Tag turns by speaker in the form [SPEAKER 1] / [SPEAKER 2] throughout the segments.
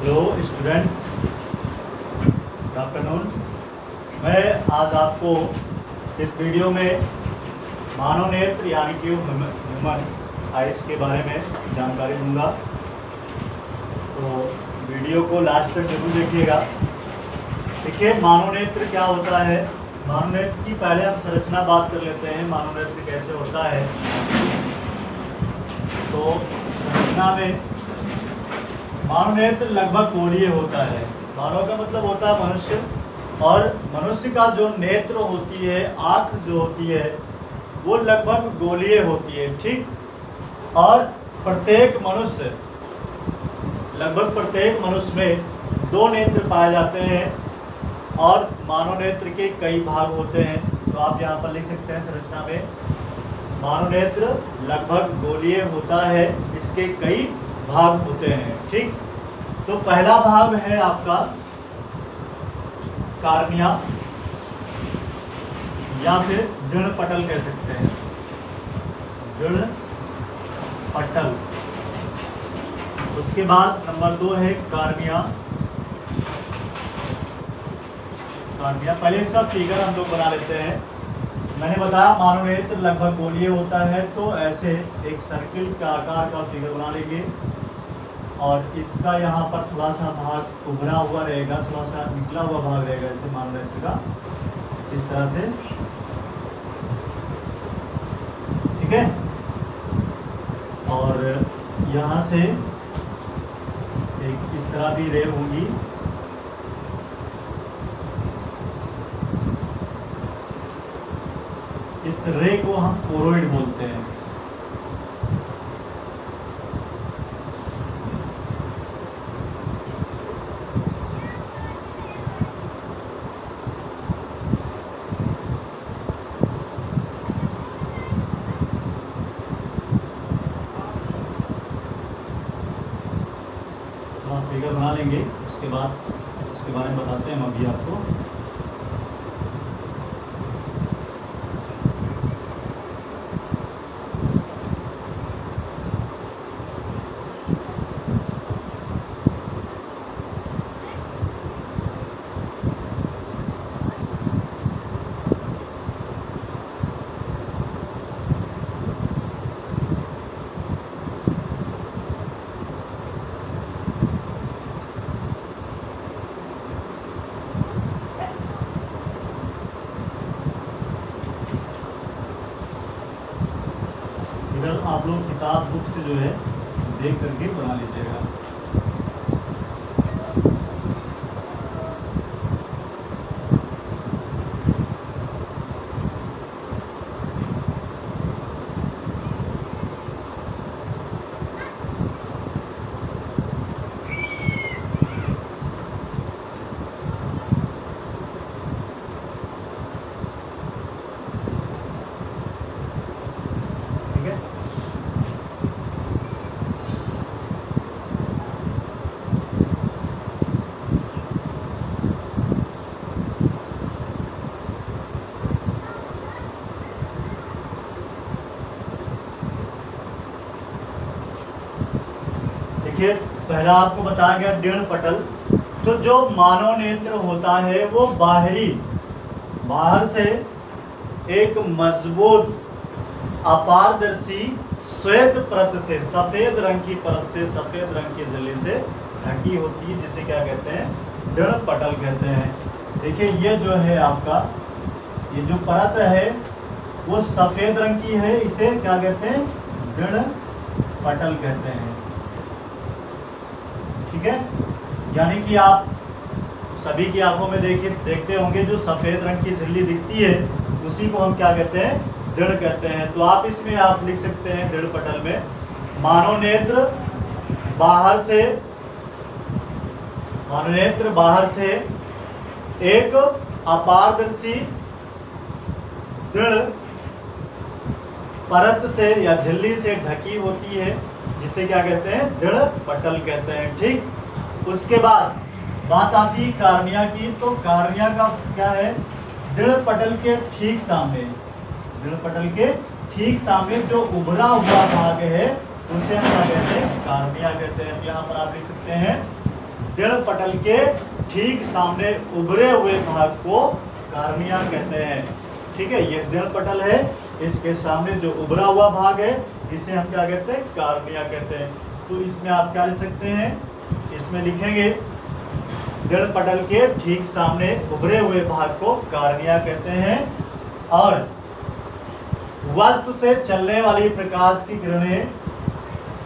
[SPEAKER 1] Hello students, good afternoon. मैं आज आपको इस वीडियो में मानव नेत्र यानी कि ह्यूमन आइज के बारे में जानकारी दूंगा। तो वीडियो को लास्ट तक जरूर देखिएगा। देखिए, मानव नेत्र क्या होता है। मानव नेत्र की पहले हम संरचना बात कर लेते हैं, मानव नेत्र कैसे होता है। तो संरचना में मानव नेत्र लगभग गोलीय होता है। मानव का मतलब होता है मनुष्य, और मनुष्य का जो नेत्र होती है, आँख जो होती है, वो लगभग गोलीय होती है, ठीक। और लगभग प्रत्येक मनुष्य में 2 नेत्र पाए जाते हैं, और मानव नेत्र के कई भाग होते हैं। तो आप यहाँ पर लिख सकते हैं संरचना में, मानव नेत्र लगभग गोलीय होता है, इसके कई भाग होते हैं, ठीक। तो पहला भाग है आपका कार्निया, या फिर दृढ़ पटल कह सकते हैं, दृढ़ पटल। उसके बाद नंबर 2 है कार्निया। पहले इसका फिगर हम लोग बना लेते हैं। मैंने बताया मानव नेत्र लगभग गोलीय होता है, तो ऐसे एक सर्किल का आकार का फिगर बना लेंगे, और इसका यहाँ पर थोड़ा सा भाग उभरा हुआ रहेगा, थोड़ा सा निकला हुआ भाग रहेगा ऐसे मानव नेत्र का, इस तरह से, ठीक है। और यहाँ से एक इस तरह भी रे होंगी, इस रे को हम कोरोइड बोलते हैं। फिगर बना लेंगे, उसके बाद उसके बारे में बताते हैं हम अभी आपको। आप लोग किताब बुक से जो है देख करके बना लीजिएगा। देखिए, पहला आपको बताया गया दृढ़ पटल। तो जो मानव नेत्र होता है वो बाहर से एक मजबूत अपारदर्शी श्वेत परत से, सफेद रंग की परत से, सफेद रंग के झिल्ली से ढकी होती है, जिसे क्या कहते हैं, दृढ़ पटल कहते हैं। देखिए, ये जो है आपका, ये जो परत है वो सफेद रंग की है, इसे क्या कहते हैं, दृढ़ पटल कहते हैं, ठीक है। यानी कि आप सभी की आंखों में देखते होंगे, जो सफेद रंग की झिल्ली दिखती है उसी को हम क्या कहते हैं, दृढ़ कहते हैं। तो आप इसमें आप लिख सकते हैं दृढ़ पटल में, मानव नेत्र बाहर से एक अपारदर्शी दृढ़ परत से या झिल्ली से ढकी होती है, जिसे क्या कहते हैं, दृढ़ पटल कहते हैं, ठीक। उसके बाद बात आती है कार्निया की। तो कार्निया का क्या है, दृढ़ पटल के ठीक सामने जो उभरा हुआ भाग है उसे हम क्या कहते हैं, कार्निया कहते हैं। यहाँ पर आप लिख सकते हैं दृढ़ पटल के ठीक सामने उभरे हुए भाग को कार्निया कहते हैं। ठीक है, ये दृढ़ पटल है, इसके सामने जो उभरा हुआ भाग है इसे हम क्या कहते हैं, कार्निया कहते हैं। तो इसमें आप क्या लिख सकते हैं, इसमें लिखेंगे दृढ़ पटल के ठीक सामने उभरे हुए भाग को कार्निया कहते हैं। और वस्तु से चलने वाली प्रकाश की किरणें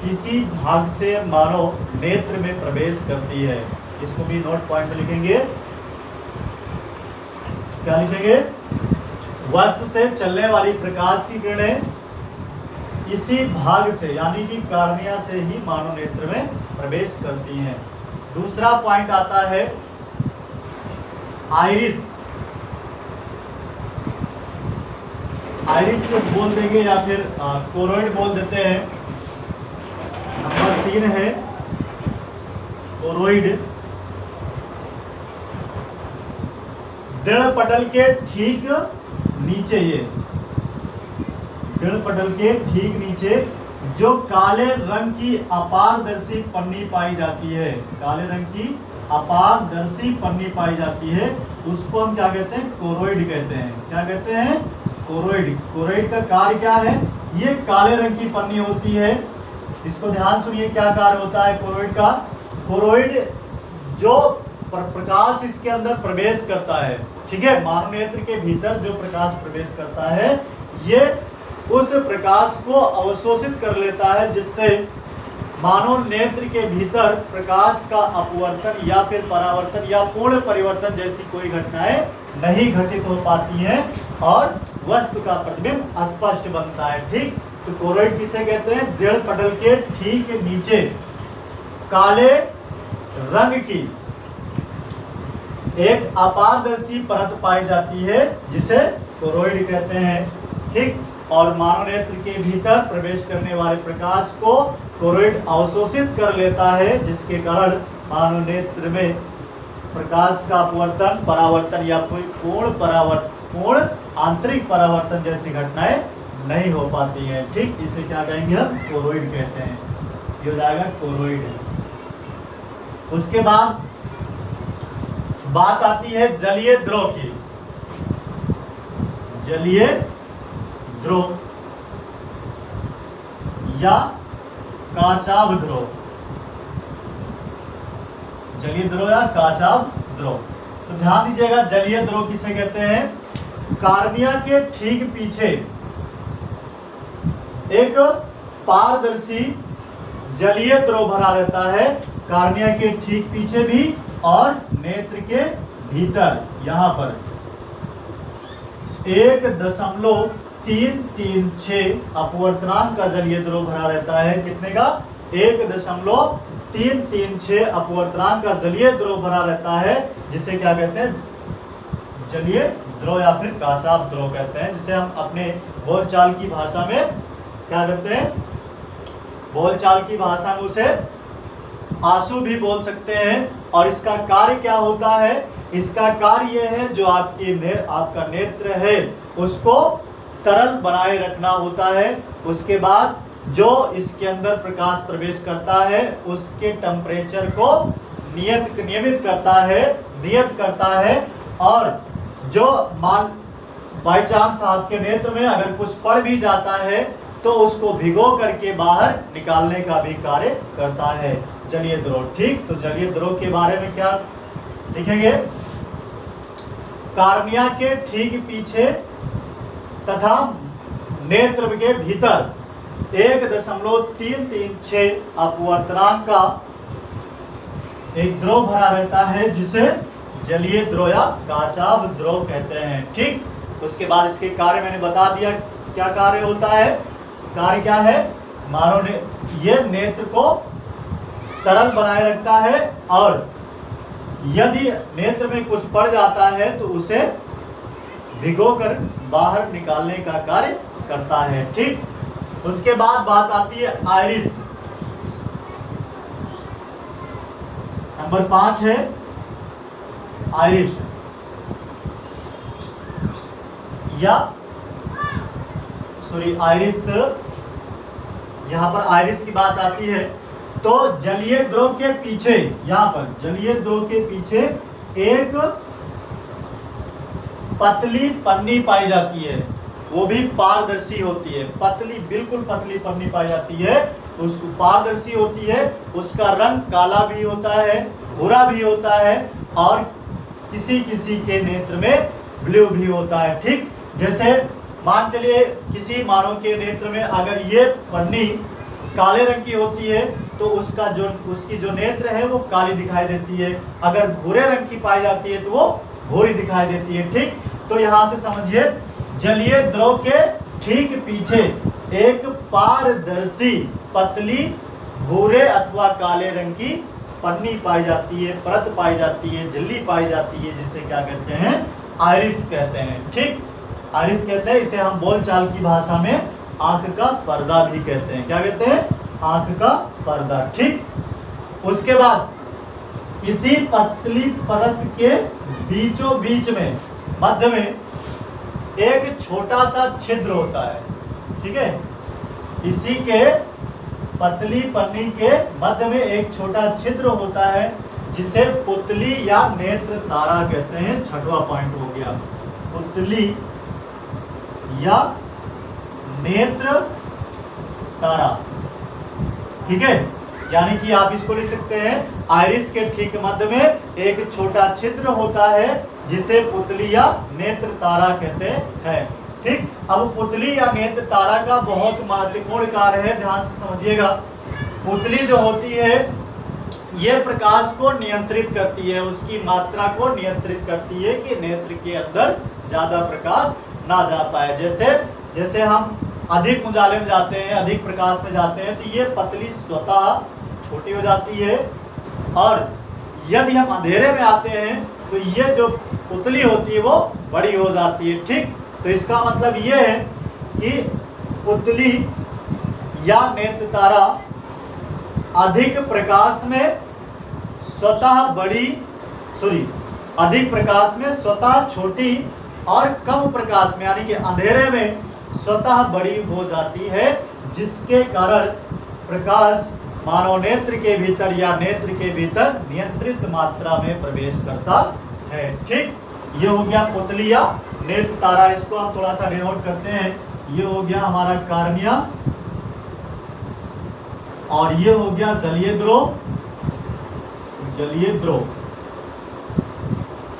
[SPEAKER 1] किसी भाग से मानव नेत्र में प्रवेश करती है। इसको भी नोट पॉइंट में लिखेंगे, क्या लिखेंगे, वस्तु से चलने वाली प्रकाश की किरणें इसी भाग से यानी कि कार्निया से ही मानव नेत्र में प्रवेश करती हैं। दूसरा पॉइंट आता है आइरिस। आइरिस को बोल देंगे या फिर कोरोइड बोल देते हैं। नंबर 3 है कोरोइड। दृढ़ पटल के ठीक नीचे, ये दृढ़ पटल के ठीक नीचे जो काले रंग की अपारदर्शी पन्नी पाई जाती है, काले रंग की अपारदर्शी पन्नी पाई जाती है, उसको हम क्या कहते हैं, कोरोइड कहते हैं। क्या कहते हैं, कोरोइड। कोरोइड का कार्य क्या है, ये काले रंग की पन्नी होती है। इसको ध्यान सुनिए, क्या कार्य होता है कोरोइड का। कोरोइड जो प्रकाश इसके अंदर प्रवेश करता है, ठीक है, मानव नेत्र के भीतर जो प्रकाश प्रवेश करता है, ये उस प्रकाश को अवशोषित कर लेता है, जिससे मानव नेत्र के भीतर प्रकाश का अपवर्तन या फिर परावर्तन या पूर्ण परिवर्तन जैसी कोई घटनाएं नहीं घटित हो पाती हैं और वस्तु का प्रतिबिंब स्पष्ट बनता है। ठीक, तो कोरोइड किसे कहते हैं, दृढ़ पटल के ठीक नीचे काले रंग की एक अपारदर्शी परत पाई जाती है, जिसे कोरोइड कहते हैं। ठीक, और मानव नेत्र के भीतर प्रवेश करने वाले प्रकाश को कोरोइड अवशोषित कर लेता है, जिसके कारण मानव नेत्र में प्रकाश का अपवर्तन, परावर्तन या कोई पूर्ण आंतरिक परावर्तन जैसी घटनाएं नहीं हो पाती हैं। ठीक, इसे क्या कहेंगे हम, कोरोइड कहते हैं। ये हो जाएगा कोरोइड। उसके बाद बात आती है जलीय द्रव की। जलीय द्रव या काचाभ द्रव, जलीय द्रव या काचाभ द्रव। तो ध्यान दीजिएगा, जलीय द्रव किसे कहते हैं, कार्निया के ठीक पीछे एक पारदर्शी जलीय द्रव भरा रहता है, कार्निया के ठीक पीछे भी और नेत्र के भीतर यहाँ पर 1.336 अपवर्तनांक का जलीय द्रव भरा रहता है। कितने का, 1.336 अपवर्तनांक का जलीय द्रव भरा रहता है, जिसे क्या कहते हैं, जलीय द्रव या फिर काचाभ द्रव कहते हैं, जिसे हम अपने बोलचाल की भाषा में क्या कहते हैं, बोलचाल की भाषा में उसे आंसू भी बोल सकते हैं। और इसका कार्य क्या होता है, इसका कार्य यह है, जो आपका नेत्र है उसको तरल बनाए रखना होता है। उसके बाद जो इसके अंदर प्रकाश प्रवेश करता है उसके टेम्परेचर को नियमित करता है। और जो बाई चांस आपके नेत्र में अगर कुछ पड़ भी जाता है तो उसको भिगो करके बाहर निकालने का भी कार्य करता है जलीय द्रव। ठीक, तो जलीय द्रव के बारे में क्या लिखेंगे, कार्निया के ठीक पीछे तथा नेत्र के भीतर 1.336 अपवर्तनांक का एक द्रव भरा रहता है, जिसे जलीय द्रव या काचाभ द्रव कहते हैं। ठीक, उसके बाद इसके कार्य मैंने बता दिया, क्या कार्य होता है। कार्य क्या है, मानव ने ये नेत्र को तरल बनाए रखता है और यदि नेत्र में कुछ पड़ जाता है तो उसे भिगोकर बाहर निकालने का कार्य करता है। ठीक, उसके बाद बात आती है आइरिस। नंबर 5 है आइरिस या आइरिस। यहां पर आइरिस की बात आती है तो जलीय द्रव के पीछे, यहाँ पर जलीय द्रव के पीछे एक पतली पन्नी पाई जाती है, वो भी पारदर्शी होती है। पतली, बिल्कुल पतली पन्नी पाई जाती है, उस पारदर्शी होती है, उसका रंग काला भी होता है, भूरा भी होता है, और किसी किसी के नेत्र में ब्लू भी होता है। ठीक, जैसे मान चलिए किसी मानव के नेत्र में अगर ये पन्नी काले रंग की होती है तो उसकी जो नेत्र है वो काली दिखाई देती है। अगर भूरे रंग की पाई जाती है तो वो भूरी दिखाई देती है। ठीक, तो यहाँ से समझिए, जलीय द्रव के ठीक पीछे एक पारदर्शी पतली भूरे अथवा काले रंग की पन्नी पाई जाती है, परत पाई जाती है, झिल्ली पाई जाती है, जिसे क्या कहते हैं, आइरिस कहते हैं। ठीक, आइरिस कहते हैं, इसे हम बोलचाल की भाषा में आंख का पर्दा भी कहते हैं। क्या कहते हैं, आंख का पर्दा। ठीक, उसके बाद इसी पतली परत के बीचों बीच में मध्य में एक छोटा सा छिद्र होता है। ठीक है, इसी के पतली पन्नी के मध्य में एक छोटा छिद्र होता है, जिसे पुतली या नेत्र तारा कहते हैं। छठवां पॉइंट हो गया, पुतली या नेत्र तारा। ठीक है, यानी कि आप इसको लिख सकते हैं, आइरिस के ठीक मध्य में एक छोटा छिद्र होता है, जिसे पुतली या नेत्र तारा कहते हैं। ठीक, अब पुतली या नेत्र तारा का बहुत महत्वपूर्ण कार्य है, ध्यान से समझिएगा। पुतली जो होती है ये प्रकाश को नियंत्रित करती है, उसकी मात्रा को नियंत्रित करती है कि नेत्र के अंदर ज्यादा प्रकाश ना जा पाए। जैसे हम अधिक उजाले में जाते हैं, अधिक प्रकाश में जाते हैं, तो ये पतली स्वतः छोटी हो जाती है, और यदि हम अंधेरे में आते हैं तो ये जो पुतली होती है वो बड़ी हो जाती है। ठीक, तो इसका मतलब ये है कि पुतली या नेत्र तारा अधिक प्रकाश में स्वतः छोटी और कम प्रकाश में, यानी कि अंधेरे में स्वतः बड़ी हो जाती है, जिसके कारण प्रकाश मानव नेत्र के भीतर या नेत्र के भीतर नियंत्रित मात्रा में प्रवेश करता है। ठीक, ये हो गया पुतली या नेत्र तारा। इसको हम थोड़ा सा डिनोट करते हैं। ये हो गया हमारा कार्निया, और ये हो गया जलीय द्रव।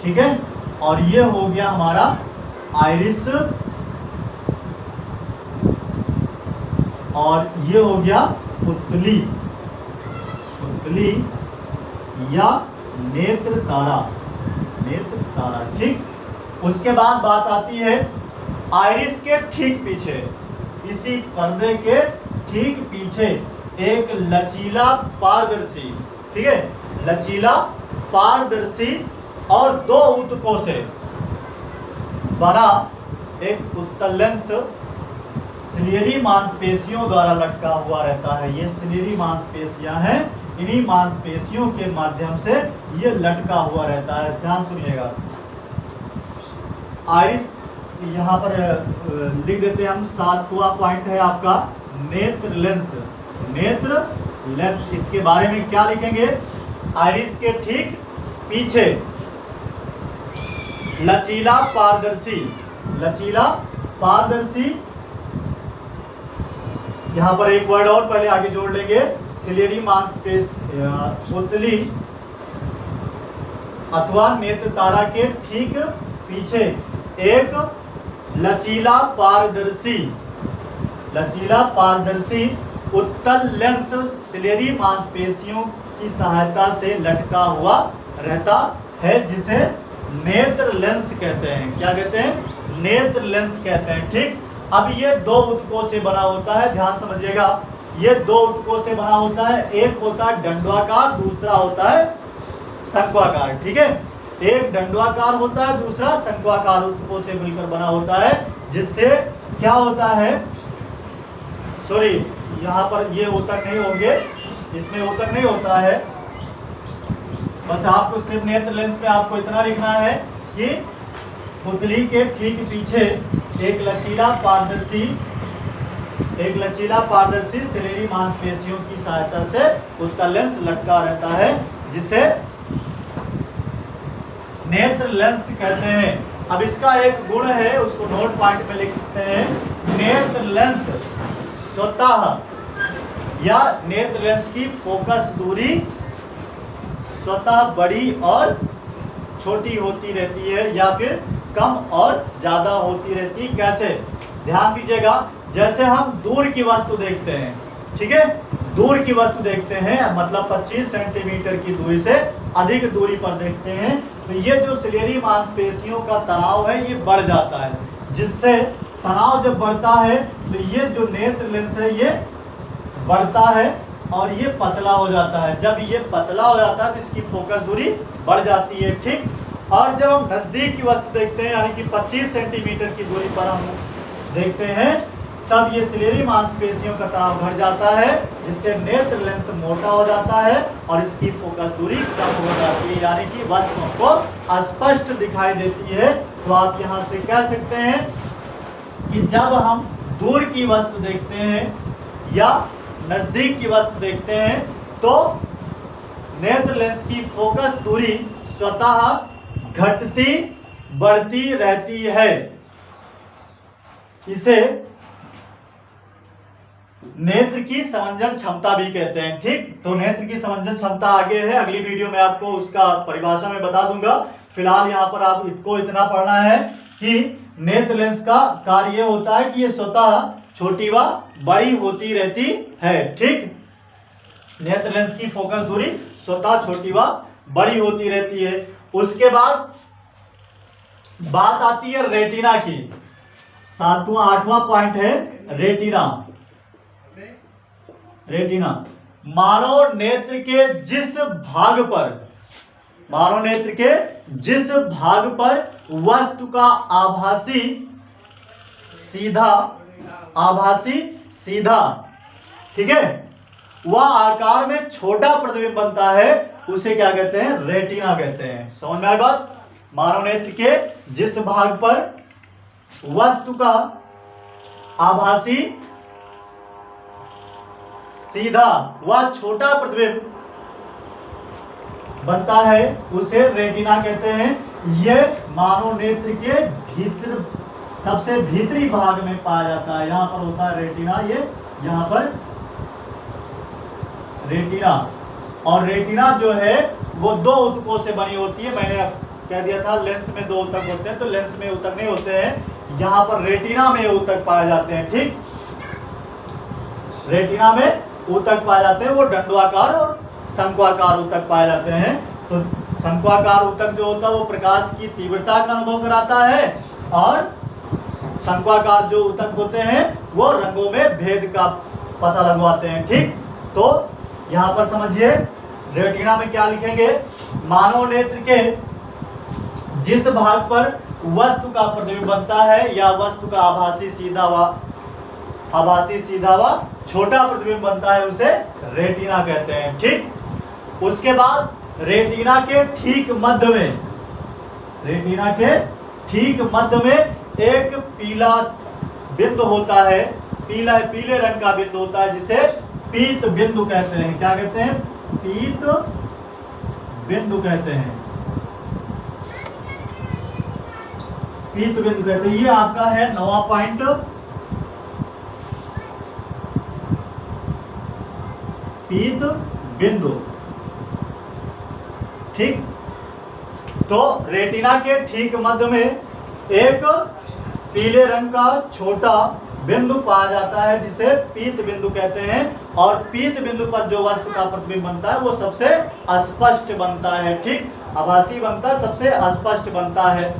[SPEAKER 1] ठीक है, और ये हो गया हमारा आइरिस, और ये हो गया पुतली या नेत्र तारा। ठीक, उसके बाद बात आती है आइरिस के ठीक पीछे, इसी पर्दे के ठीक पीछे एक लचीला पारदर्शी, ठीक है, लचीला पारदर्शी और दो ऊतकों से बना एक उत्तल लेंस सिलियरी मांसपेशियों द्वारा लटका हुआ रहता है। ये सिलियरी मांसपेशियां हैं, इन्हीं मांसपेशियों के माध्यम से ये लटका हुआ रहता है। ध्यान सुनिएगा, आइरिस यहाँ पर लिख देते हैं हम। 7वां पॉइंट है आपका नेत्र लेंस। इसके बारे में क्या लिखेंगे, आइरिस के ठीक पीछे लचीला पारदर्शी, यहाँ पर एक वर्ड और पहले आगे जोड़ लेंगे, सिलियरी मांसपेशी पुतली अथवा नेत्र तारा के ठीक पीछे एक लचीला पारदर्शी उत्तल लेंस सिलियरी मांसपेशियों की सहायता से लटका हुआ रहता है, जिसे नेत्र लेंस कहते हैं। क्या कहते हैं, नेत्र लेंस कहते हैं। ठीक, अब ये दो ऊतकों से बना होता है, ध्यान समझिएगा, ये दो ऊतकों से बना होता है। एक होता है दंडवाकार, दूसरा होता है शंक्वाकार। ठीक है, एक दंडवाकार होता है, दूसरा शंक्वाकार ऊतकों से मिलकर बना होता है, जिससे क्या होता है, सॉरी यहाँ पर ये ऊतक नहीं होंगे, इसमें ऊतक नहीं होता है। बस आपको सिर्फ नेत्र लेंस में आपको इतना लिखना है कि पुतली के ठीक पीछे एक लचीला पारदर्शी एक लचीला पारदर्शी सिलेरी मांसपेशियों की सहायता से उसका लेंस लटका रहता है, जिसे नेत्र लेंस कहते हैं। अब इसका एक गुण है, उसको नोट पॉइंट में लिख सकते हैं। नेत्र लेंस स्वतः या नेत्र लेंस की फोकस दूरी स्वतः बड़ी और छोटी होती रहती है या फिर कम और ज्यादा होती रहती है। कैसे? ध्यान दीजिएगा, जैसे हम दूर की वस्तु देखते हैं, ठीक है, दूर की वस्तु देखते हैं, मतलब 25 सेंटीमीटर की दूरी से अधिक दूरी पर देखते हैं, तो ये जो सिलेरी मांसपेशियों का तनाव है ये बढ़ जाता है। जिससे तनाव जब बढ़ता है तो ये जो नेत्र लेंस है ये बढ़ता है और ये पतला हो जाता है। जब ये पतला हो जाता है तो इसकी फोकस दूरी बढ़ जाती है, ठीक। और जब हम नजदीक की वस्तु देखते हैं, यानी कि 25 सेंटीमीटर की दूरी पर हम देखते हैं, तब ये सिलेरी मांसपेशियों का तनाव बढ़ जाता है, जिससे नेत्र लेंस मोटा हो जाता है और इसकी फोकस दूरी कम हो जाती है, यानी कि वस्तुओं को स्पष्ट दिखाई देती है। तो आप यहाँ से कह सकते हैं कि जब हम दूर की वस्तु देखते हैं या नजदीक की वस्तु देखते हैं तो नेत्र लेंस की फोकस दूरी स्वतः घटती बढ़ती रहती है। इसे नेत्र की समंजन क्षमता भी कहते हैं, ठीक। तो नेत्र की समंजन क्षमता आगे है, अगली वीडियो में आपको उसका परिभाषा में बता दूंगा। फिलहाल यहाँ पर आपको इतना पढ़ना है कि नेत्र लेंस का कार्य ये होता है कि ये स्वतः छोटी व बड़ी होती रहती है, ठीक। नेत्र लेंस की फोकस दूरी स्वतः छोटी व बड़ी होती रहती है। उसके बाद बात आती है रेटिना की। 7वां 8वां पॉइंट है रेटिना। रेटिना मानव नेत्र के जिस भाग पर वस्तु का आभासी सीधा, ठीक है, वह आकार में छोटा प्रतिबिंब बनता है, उसे क्या कहते हैं? रेटिना कहते हैं। समझ में आई बात? मानव नेत्र के जिस भाग पर वस्तु का आभासी सीधा व छोटा प्रतिबिंब बनता है, उसे रेटिना कहते हैं। यह मानव नेत्र के भीतर सबसे भीतरी भाग में पाया जाता है। यहां पर होता है रेटिना, ये यहां पर रेटिना। और रेटिना जो है वो दो ऊतकों से बनी होती है। मैंने कह दिया था लेंस में दो ऊतक होते हैं, तो लेंस में ऊतक नहीं होते हैं, यहाँ पर रेटिना में ऊतक पाए जाते हैं, ठीक। रेटिना में ऊतक पाए जाते हैं, वो डंडवाकार और शंक्वाकार ऊतक पाए जाते हैं। तो शंक्वाकार ऊतक जो होता है वो प्रकाश की तीव्रता का अनुभव कराता है, और शंक्वाकार जो ऊतक होते हैं वो रंगों में भेद का पता लगवाते हैं, ठीक। तो यहाँ पर समझिए रेटिना में क्या लिखेंगे? मानव नेत्र के जिस भाग पर वस्तु का प्रतिबिंब बनता है या वस्तु का आभासी सीधा व छोटा प्रतिबिंब बनता है, उसे रेटिना कहते हैं, ठीक। उसके बाद रेटिना के ठीक मध्य में एक पीला बिंदु होता है, पीले रंग का बिंदु होता है, जिसे पीत बिंदु कहते हैं। क्या कहते हैं? पीत बिंदु कहते हैं। पीत बिंदु कहते हैं। ये आपका है 9वां पॉइंट, पीत बिंदु, ठीक। तो रेटिना के ठीक मध्य में एक पीले रंग का छोटा बिंदु पाया जाता है, जिसे पीत बिंदु कहते हैं। और पीत बिंदु पर जो वस्तु का प्रतिबिंब बनता है वो सबसे अस्पष्ट बनता है, ठीक। आभासी बनता, सबसे अस्पष्ट बनता है।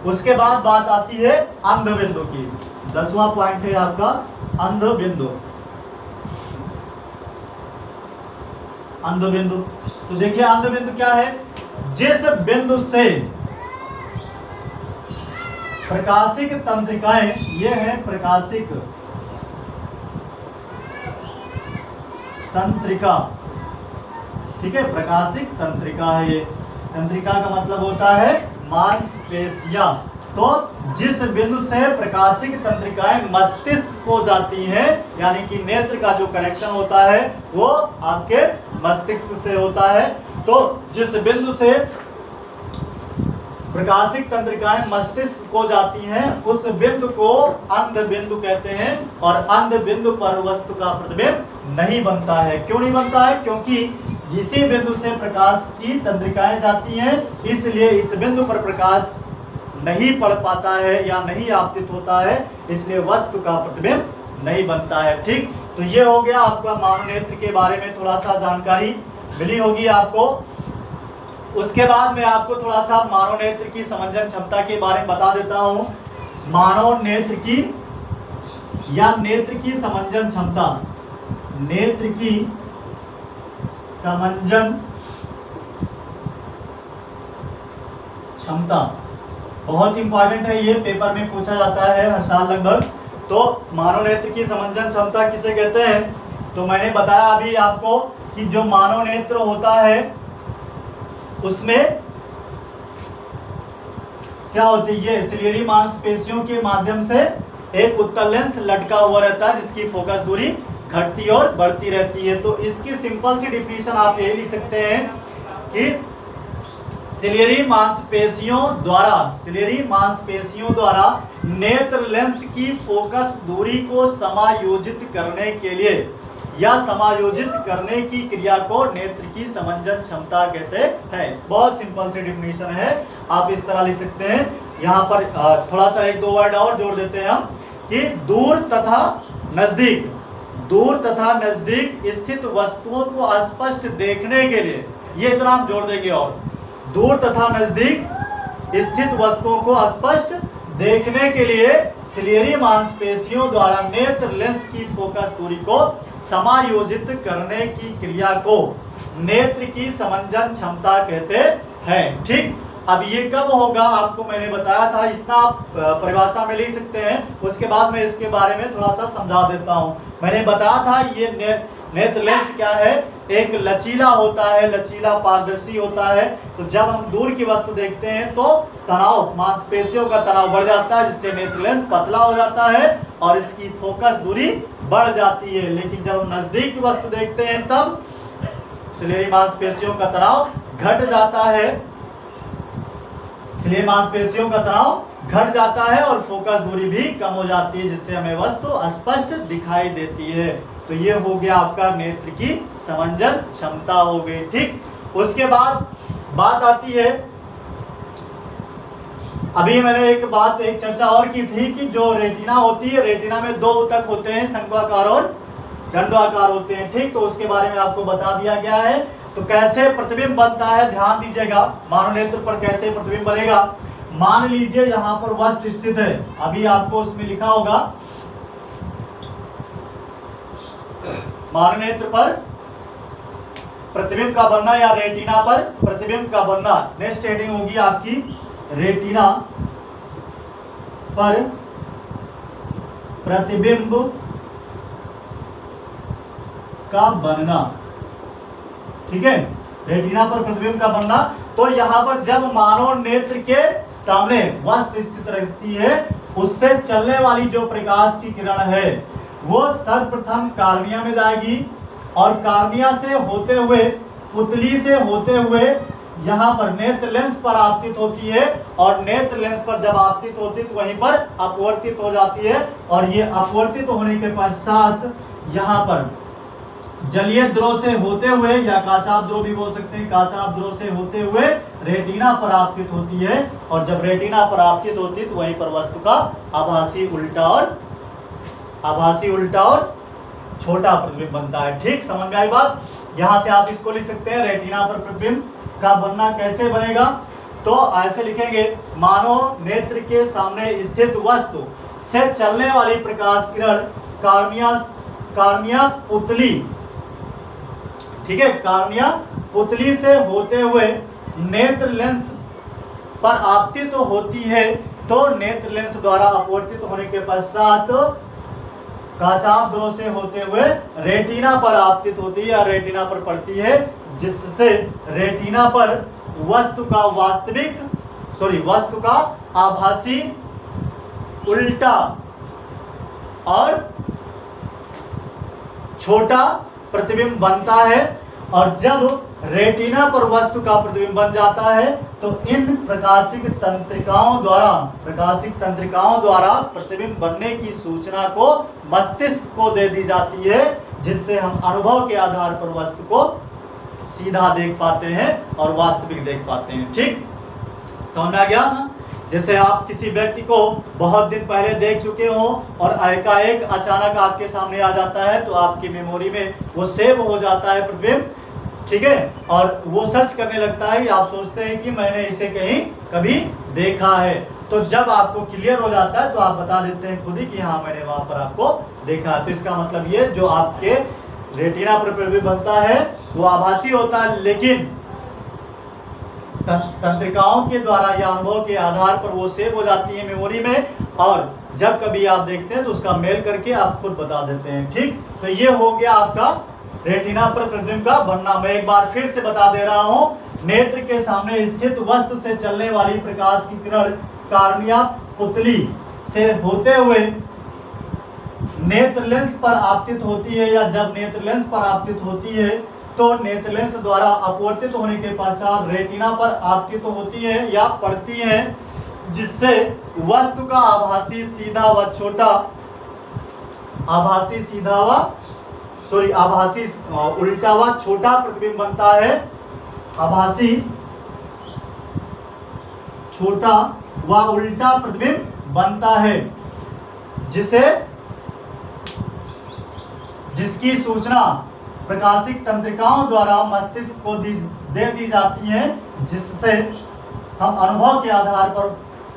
[SPEAKER 1] उसके बाद बात आती है अंध बिंदु की। 10वां पॉइंट है आपका अंध बिंदु। अंध बिंदु, तो देखिए अंध बिंदु क्या है? जिस बिंदु से प्रकाशिक तंत्रिकाएं, ये है प्रकाशिक तंत्रिका, ठीक है, प्रकाशिक तंत्रिका है ये। तंत्रिका का मतलब होता है मांसपेशियां, तो जिस बिंदु से प्रकाशिक तंत्रिकाएं मस्तिष्क को जाती हैं, यानी कि नेत्र का जो कनेक्शन होता है वो आपके मस्तिष्क से होता है। तो जिस बिंदु से प्रकाशिक तंत्रिकाएं मस्तिष्क को जाती हैं उस बिंदु को अंध बिंदु कहते हैं, और अंध बिंदु पर वस्तु का प्रतिबिंब नहीं बनता है। क्यों नहीं बनता है? क्योंकि इसी बिंदु से प्रकाश की तंत्रिकाएं जाती हैं, इसलिए इस बिंदु पर प्रकाश नहीं पड़ पाता है या नहीं आपतित होता है, इसलिए वस्तु का प्रतिबिंब नहीं बनता है। ठीक, तो ये हो गया आपका मानव नेत्र के बारे में थोड़ा सा जानकारी मिली होगी आपको। उसके बाद मैं आपको थोड़ा सा मानव नेत्र की समंजन क्षमता के बारे में बता देता हूं। मानव नेत्र की या नेत्र की समंजन क्षमता, नेत्र की समंजन क्षमता बहुत इंपॉर्टेंट है, ये पेपर में पूछा जाता है हर साल लगभग। तो मानव नेत्र की समंजन क्षमता किसे कहते हैं? तो मैंने बताया अभी आपको कि जो मानव नेत्र होता है उसमें क्या होती है, ये सिलियरी मांसपेशियों के माध्यम से एक उत्तल लेंस लटका हुआ रहता है जिसकी फोकस दूरी घटती और बढ़ती रहती है। तो इसकी सिंपल सी डिफिनीशन आप यही लिख सकते हैं कि सिलियरी मांसपेशियों द्वारा नेत्र लेंस की फोकस दूरी को समायोजित करने के लिए या समायोजित करने की क्रिया को नेत्र की समंजन क्षमता कहते हैं। बहुत सिंपल सी डिफिनीशन है, आप इस तरह लिख सकते हैं। यहाँ पर थोड़ा सा एक दो वर्ड और जोड़ देते हैं हम कि दूर तथा नजदीक स्थित वस्तुओं को स्पष्ट देखने के लिए, ये इतना हम जोड़ देंगे, और दूर तथा नजदीक स्थित वस्तुओं को स्पष्ट देखने के लिए सिलियरी मांसपेशियों द्वारा नेत्र लेंस की फोकस दूरी को समायोजित करने की क्रिया को नेत्र की समंजन क्षमता कहते हैं। ठीक, अब ये कब होगा आपको मैंने बताया था, इतना आप परिभाषा में लिख सकते हैं। उसके बाद मैं इसके बारे में थोड़ा सा समझा देता हूँ। मैंने बताया था ये नेत्र लेंस क्या है, एक लचीला होता है, लचीला पारदर्शी होता है। तो जब हम दूर की वस्तु देखते हैं तो तनाव, मांसपेशियों का तनाव बढ़ जाता है, जिससे नेत्र लेंस पतला हो जाता है और इसकी फोकस दूरी बढ़ जाती है। लेकिन जब हम नजदीक की वस्तु देखते हैं तब सिलियरी मांसपेशियों का तनाव घट जाता है, सिलियरी मांसपेशियों का तनाव घट जाता है और फोकस दूरी भी कम हो जाती है, जिससे हमें वस्तु स्पष्ट दिखाई देती है। तो ये हो गया आपका नेत्र की समंजन क्षमता हो गई। ठीक, उसके बाद बात आती है, अभी मैंने एक चर्चा और की थी कि जो रेटिना होती है, रेटिना में दो ऊतक होते हैं, शंक्वाकार और दंडवाकार होते हैं। ठीक, तो उसके बारे में आपको बता दिया गया है। तो कैसे प्रतिबिंब बनता है, ध्यान दीजिएगा, मानव नेत्र पर कैसे प्रतिबिंब बनेगा। मान लीजिए यहाँ पर वस्तु स्थित है, अभी आपको उसमें लिखा होगा मानव नेत्र पर प्रतिबिंब का बनना या रेटिना पर प्रतिबिंब का बनना। नेक्स्ट हेडिंग होगी आपकी रेटिना पर प्रतिबिंब का बनना। ठीक है, रेटिना पर प्रतिबिंब का बनना। तो यहाँ पर जब मानव नेत्र के सामने वस्तु स्थित रहती है, उससे चलने वाली जो प्रकाश की किरण है वो सर्वप्रथम कार्निया में जाएगी और कार्निया से होते हुए, पुतली से होते हुए यहाँ पर नेत्र लेंस पर आपतित होती है, और नेत्र लेंस पर जब आपतित होती है तो वहीं पर अपवर्तित हो जाती है, और ये अपवर्तित होने के पश्चात यहाँ पर जलीय द्रव से होते हुए या काचाभ द्रव भी बोल सकते हैं, काचाभ द्रव से होते हुए रेटिना पर आपतित होती है, और जब रेटिना पर आपतित होती है तो वहीं पर वस्तु का आभासी उल्टा और छोटा प्रतिबिंब बनता है। ठीक, समझ में आई बात। यहाँ से आप इसको लिख सकते हैं, रेटिना पर प्रतिबिंब का बनना कैसे बनेगा। तो ऐसे लिखेंगे, मानव नेत्र के सामने स्थित वस्तु से चलने वाली प्रकाश किरण कार्निया पुतली, ठीक है, कार्निया पुतली से होते हुए नेत्र लेंस पर आपतित तो होती है, तो नेत्र लेंस द्वारा अपवर्तित होने के पश्चात काचाभ द्रव से होते हुए रेटिना पर आपतित होती है या रेटिना पर पड़ती है, जिससे रेटिना पर वस्तु का वास्तविक वस्तु का आभासी उल्टा और छोटा प्रतिबिंब बनता है। और जब रेटिना पर वस्तु का प्रतिबिंब बन जाता है तो इन प्रकाशिक तंत्रिकाओं द्वारा प्रतिबिंब बनने की सूचना को मस्तिष्क को दे दी जाती है, जिससे हम अनुभव के आधार पर वस्तु को सीधा देख पाते हैं और वास्तविक देख पाते हैं। ठीक, समझ में आ गया ना? जैसे आप किसी व्यक्ति को बहुत दिन पहले देख चुके हो और एकाएक अचानक आपके सामने आ जाता है तो आपकी मेमोरी में वो सेव हो जाता है प्रतिबिंब, ठीक है, और वो सर्च करने लगता है, आप सोचते हैं कि मैंने इसे कहीं कभी देखा है। तो जब आपको क्लियर हो जाता है तो आप बता देते हैं खुद ही कि हाँ मैंने वहां पर आपको देखा है। तो इसका मतलब ये जो आपके रेटिना पर प्रतिबिंब बनता है वो आभासी होता है, लेकिन तंत्रिकाओं के द्वारा या अनुभव के आधार पर वो सेव हो जाती है मेमोरी में, और जब कभी आप देखते हैं तो उसका मेल करके आप खुद बता देते हैं। ठीक, तो ये हो गया आपका रेटिना पर प्रतिबिंब का बनना। मैं एक बार फिर से बता दे रहा हूं, नेत्र के सामने स्थित वस्तु से चलने वाली प्रकाश की किरण कार्निया पुतली से होते हुए नेत्र लेंस पर आपतित होती है, या जब नेत्र लेंस पर आपतित होती है तो नेत्र लेंस द्वारा अपवर्तित होने के पश्चात रेटिना पर आपतित होती है या पड़ती है, जिससे वस्तु का आभासी उल्टा व छोटा प्रतिबिंब बनता है। आभासी छोटा व उल्टा प्रतिबिंब बनता है, जिसकी सूचना प्रकाशिक तंत्रिकाओं द्वारा मस्तिष्क को दे दी जाती है, जिससे हम अनुभव के आधार पर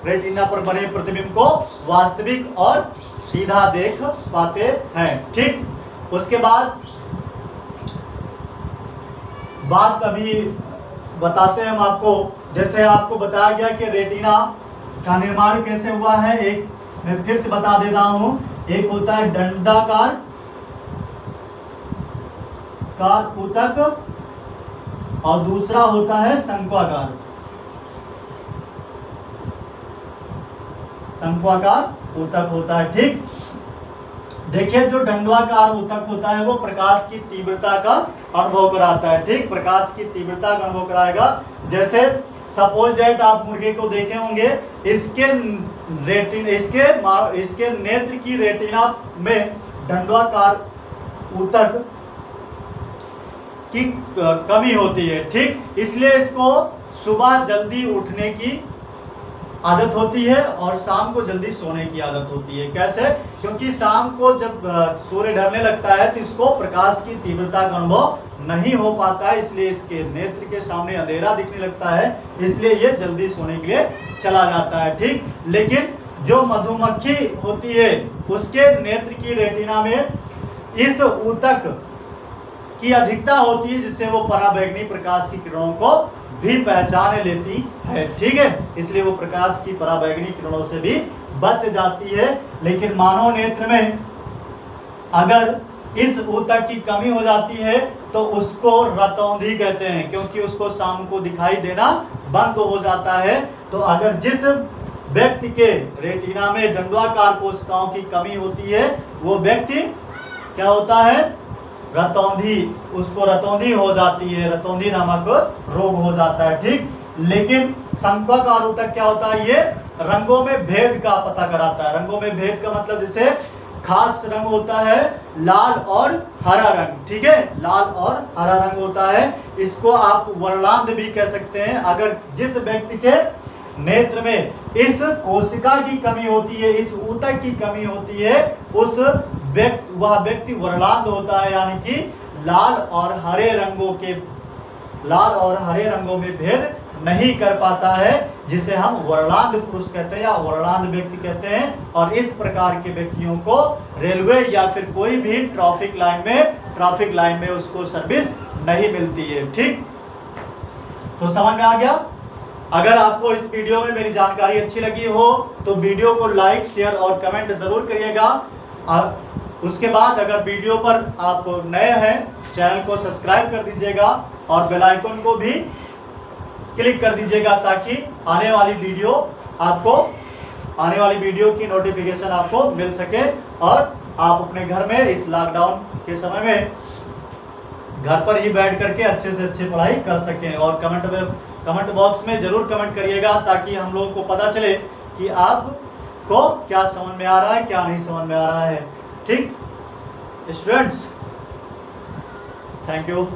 [SPEAKER 1] रेटिना पर बने प्रतिबिंब को वास्तविक और सीधा देख पाते हैं। ठीक, उसके बाद बात अभी बताते हैं हम आपको। जैसे आपको बताया गया कि रेटिना का निर्माण कैसे हुआ है, एक मैं फिर से बता दे रहा हूं। एक होता है दंडाकार ऊतक और दूसरा होता है शंक्वाकार ऊतक होता है। ठीक, देखिए जो दंडवाकार ऊतक होता है वो प्रकाश की तीव्रता का अनुभव कराता है। ठीक, प्रकाश की तीव्रता का अनुभव कराएगा। जैसे सपोज दैट आप मुर्गे को देखे होंगे, इसके नेत्र की रेटिना में दंडवाकार ऊतक की कमी होती है। ठीक, इसलिए इसको सुबह जल्दी उठने की आदत होती है और शाम को जल्दी सोने की आदत होती है। कैसे? क्योंकि शाम को जब सूर्य ढलने लगता है तो इसको प्रकाश की तीव्रता का अनुभव नहीं हो पाता है, इसलिए इसके नेत्र के सामने अंधेरा दिखने लगता है, इसलिए ये जल्दी सोने के लिए चला जाता है। ठीक, लेकिन जो मधुमक्खी होती है उसके नेत्र की रेटिना में इस ऊतक की अधिकता होती है, जिससे वो पराबैंगनी प्रकाश की किरणों को भी पहचान लेती है। ठीक है, इसलिए वो प्रकाश की पराबैंगनी किरणों से भी बच जाती है। लेकिन मानव नेत्र में अगर इस ऊतक की कमी हो जाती है तो उसको रतौंधी कहते हैं, क्योंकि उसको शाम को दिखाई देना बंद हो जाता है। तो अगर जिस व्यक्ति के रेटिना में दंडवाकार कोशिकाओं की कमी होती है वो व्यक्ति क्या होता है, रतौंधी, उसको रतौंधी हो जाती है, रतौंधी नामक रोग हो जाता है। ठीक, लेकिन शंक्वाकार ऊतक क्या होता है, ये रंगों में भेद का पता कराता है। रंगों में भेद का मतलब जैसे खास रंग होता है लाल और हरा रंग। ठीक है, लाल और हरा रंग होता है, इसको आप वर्णांध भी कह सकते हैं। अगर जिस व्यक्ति के नेत्र में इस कोशिका की कमी होती है, इस ऊतक की कमी होती है, वह व्यक्ति वर्णांध होता है, यानी कि लाल और हरे रंगों में भेद नहीं कर पाता है, जिसे हम वर्णांध पुरुष कहते हैं या वर्णांध व्यक्ति कहते हैं। और इस प्रकार के व्यक्तियों को रेलवे या फिर कोई भी ट्रैफिक लाइन में उसको सर्विस नहीं मिलती है। ठीक, तो समझ में आ गया। अगर आपको इस वीडियो में मेरी जानकारी अच्छी लगी हो तो वीडियो को लाइक, शेयर और कमेंट जरूर करिएगा। उसके बाद अगर वीडियो पर आप नए हैं चैनल को सब्सक्राइब कर दीजिएगा और बेल आइकन को भी क्लिक कर दीजिएगा ताकि आने वाली वीडियो की नोटिफिकेशन आपको मिल सके और आप अपने घर में इस लॉकडाउन के समय में घर पर ही बैठ करके अच्छे से अच्छी पढ़ाई कर सकें। और कमेंट बॉक्स में जरूर कमेंट करिएगा ताकि हम लोगों को पता चले कि आपको क्या समझ में आ रहा है, क्या नहीं समझ में आ रहा है। ठीक स्टूडेंट्स, थैंक यू।